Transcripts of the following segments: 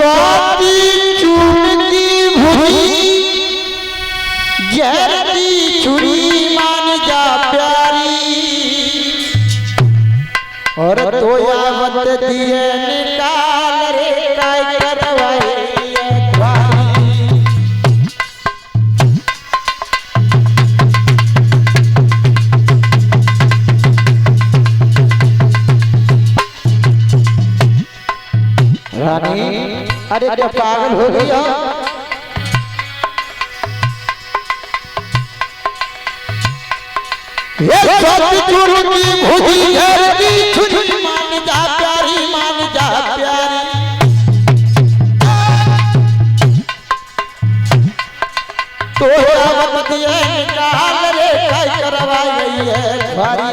स्वाति चून की भुरी जहर की छुरी मान जा प्यारी और तो यावत दिए निकाल रे काय करवाए रानी। अरे क्या पागल हो गई हो? ये स्वाति चून की भुजी जहर की छुरी मान जा प्यारी मान जा प्यारी तो यावत दिए निकाल रे काय करवाई गई है भारी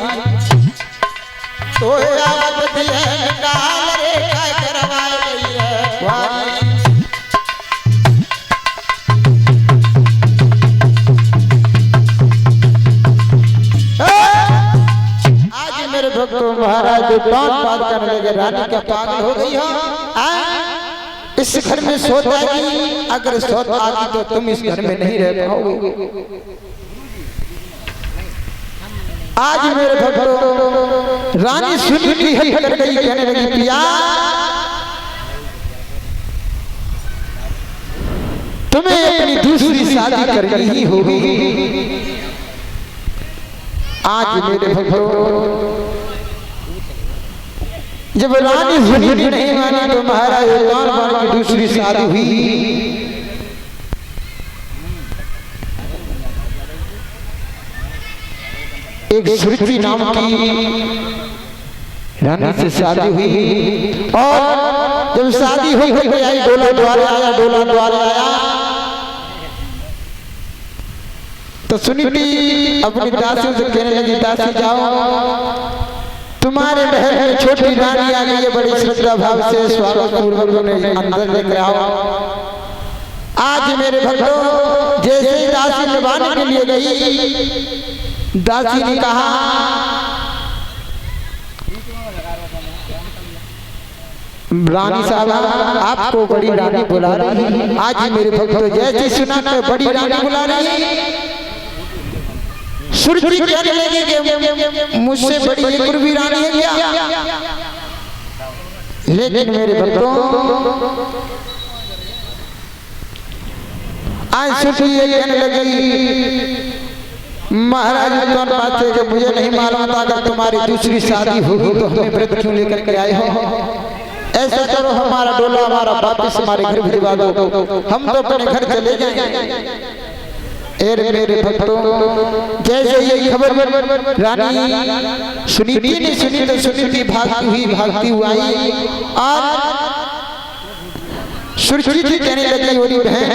तो यावत दिए निकाल रे काय करवाई गई है भारी। मेरे भक्तों महाराज कौन बात करने लगे? रानी क्या पागल हो गई हो? इस घर में सोता है, अगर सोता आती तो तुम इस घर में नहीं रह पाओगे। आज मेरे भक्तों रानी सुनी की हट कर गई, कहने लगी पिया तुम्हें अपनी दूसरी शादी करनी ही होगी। आज मेरे भक्तों जब रानी सुनी नहीं मानी तो महाराज कौन बार की दूसरी शादी हुई। एक श्रुति नाम की रानी से शादी हुई और जब शादी हो गई आई डोला द्वारे आया डोला द्वारे आया तो सुनीति अपनी दासी से कहने लगी दासी जाओ तुम्हारे महल में छोटी रानी आ गई है, बड़ी श्रद्धा भाव से स्वागत पूर्वक अंदर लेकर आओ। आज मेरे भक्तों जैसे ही दासी निभाने के लिए गई दासी ने कहा रानी साहब आपको बड़ी रानी बुला रही है। आज मेरे भक्तों जैसे सुना तो बड़ी रानी बुला रही है। सुरती कहने लगी कि मुझसे बड़ी पूर्वी रानी है क्या? लेकिन मेरे भक्तों आज सुरती ये कहने लगी महाराज कौन बात है कि मुझे नहीं मालूम था अगर तुम्हारी दूसरी शादी होगी तो हमें व्रत क्यों लेकर के आए हो? ऐसा करो हमारा डोला हमारा वापस हमारे घर भिजवा दो, हम तो अपने घर चले जाएंगे। मेरे भक्तों जैसे ये खबर रानी सुनीति ने सुनी तो सुनीति भागती हुई आई और सुरती कहने लगी बोली बहन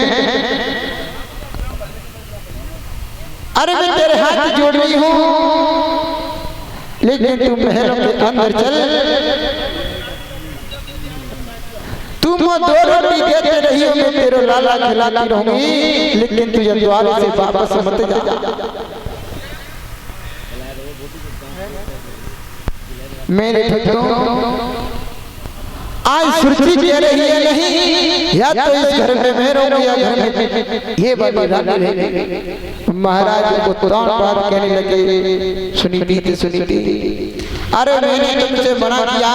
अरे मैं तेरे हाथ जोड़ रही हूँ लेकिन तुम महलों के अंदर चल, तुम दो रोटी देते रही हो मैं तेरे लाला खिलाती रहूंगी लेकिन तुझे द्वार से वापस मत जा। मेरे भक्तों आज सुरती कह रही है नहीं या तो इस घर में मैं रहूंगी या घर में ये वाली रानी रहेगी। महाराज को तौर बात कहने लगे सुनीति अरे मैंने तुमसे मना किया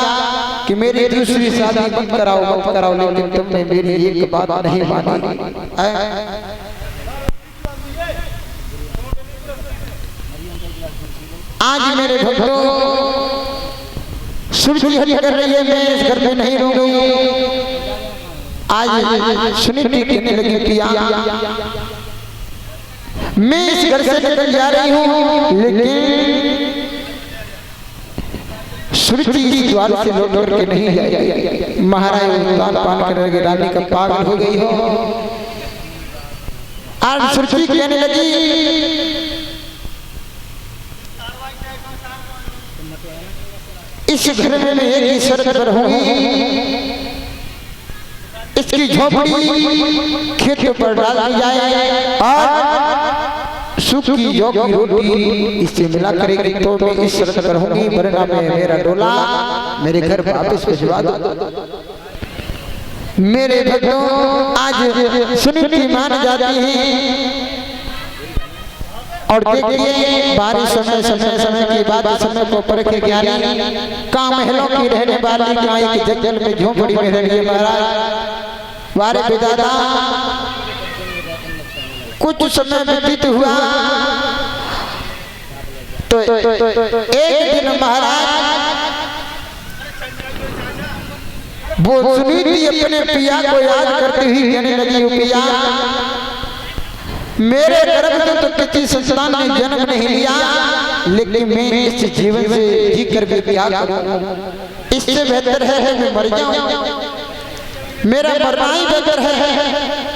कि मेरी दूसरी शादी मत कराओ लेकिन तुमने मेरी एक बात नहीं मानी। आज मेरे भक्तों सुरती कर रही है मैं इस घर में नहीं रहूंगी। आज सुनीति कहने लगी पिया मैं इस घर से निकल जा रही हूँ लेकिन सुरती द्वार से लौट के नहीं जाएगी। महाराज पान करके रानी का पागल हो गई हो। आज सुरती कहने लगी इस घर में मैं एक ही शर्त पर रहूंगी, इसकी झोपड़ी खेत पर डाल दी जाए और सूखी योगी रोटी इससे मिला करेगी तो मैं इस शर्त पर रहूंगी, वरना मैं मेरा डोला मेरे घर वापस भिजवा दो। मेरे भक्तों आज सुनीति मान जाती है। और देखिए बारिश समय की बात समय को परखे ज्ञानी का महलों की रहने वाली गाय की जंगल में झोंपड़ी में रही महाराज। वारे पितादा कुछ समय व्यतीत हुआ तो एक दिन महाराज वो सुनीति अपने पिया को याद करती हुई कहने लगी, पिया मेरे गर्भ में तो किसी संतान ने जन्म नहीं लिया, लेकिन मैं इस जीवन से जी कर भी क्या करूं? इससे बेहतर है मैं मर जाऊं, मेरा मरना ही बेहतर है।